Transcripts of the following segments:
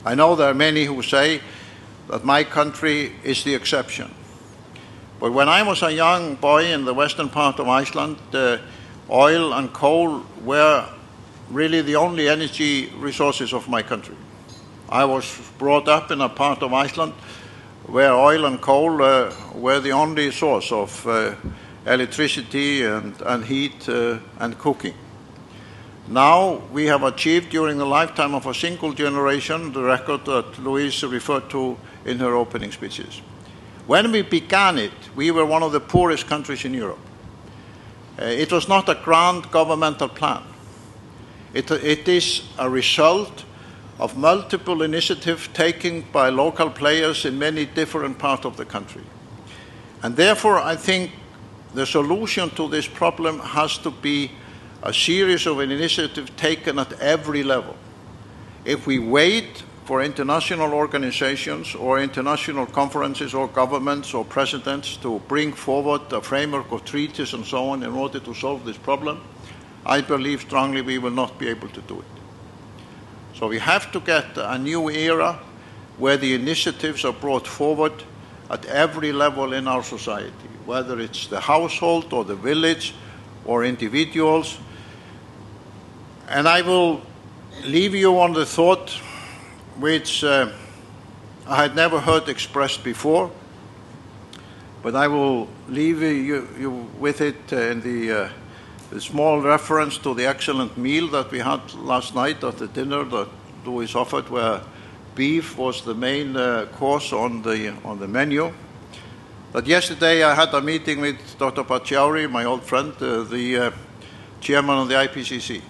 I know there are many who say that my country is the exception. But when I was a young boy in the western part of Iceland, oil and coal were really the only energy resources of my country. I was brought up in a part of Iceland where oil and coal were the only source of electricity and heat and cooking. Now we have achieved during the lifetime of a single generation the record that Louise referred to in her opening speeches. When we began it, we were one of the poorest countries in Europe. It was not a grand governmental plan. It is a result of multiple initiatives taken by local players in many different parts of the country. And therefore, I think the solution to this problem has to be a series of initiatives taken at every level. If we wait for international organizations or international conferences or governments or presidents to bring forward a framework of treaties and so on in order to solve this problem, I believe strongly we will not be able to do it. So we have to get a new era where the initiatives are brought forward at every level in our society, whether it's the household or the village or individuals. And I will leave you on the thought which I had never heard expressed before, but I will leave you with it in the small reference to the excellent meal that we had last night at the dinner that Louis offered, where beef was the main course on the menu. But yesterday I had a meeting with Dr. Pachauri, my old friend, the chairman of the IPCC.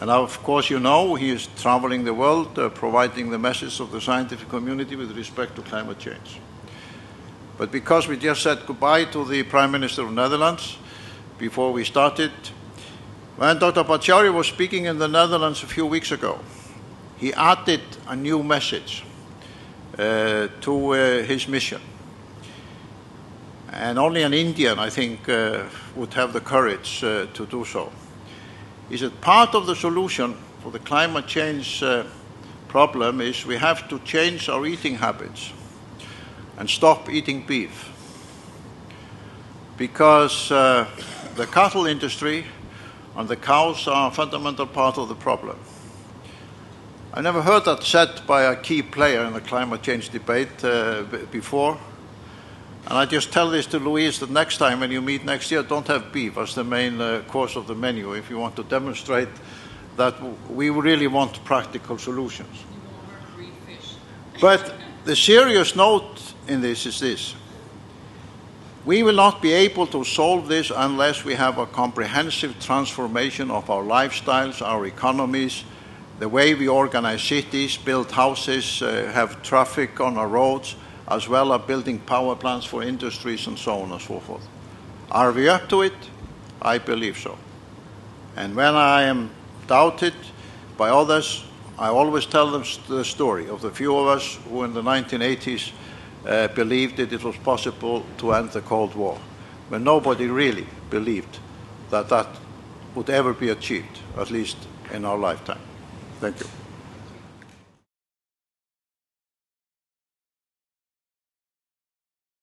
And of course, you know, he is traveling the world, providing the message of the scientific community with respect to climate change. But because we just said goodbye to the Prime Minister of the Netherlands before we started, when Dr. Pachauri was speaking in the Netherlands a few weeks ago, he added a new message to his mission. And only an Indian, I think, would have the courage to do so. He said part of the solution for the climate change problem is we have to change our eating habits and stop eating beef. Because the cattle industry and the cows are a fundamental part of the problem. I never heard that said by a key player in the climate change debate before. And I just tell this to Louise that next time when you meet next year, don't have beef as the main course of the menu if you want to demonstrate that we really want practical solutions. But the serious note in this is this. We will not be able to solve this unless we have a comprehensive transformation of our lifestyles, our economies, the way we organize cities, build houses, have traffic on our roads, as well as building power plants for industries and so on and so forth. Are we up to it? I believe so. And when I am doubted by others, I always tell them the story of the few of us who in the 1980s believed that it was possible to end the Cold War, when nobody really believed that that would ever be achieved, at least in our lifetime. Thank you.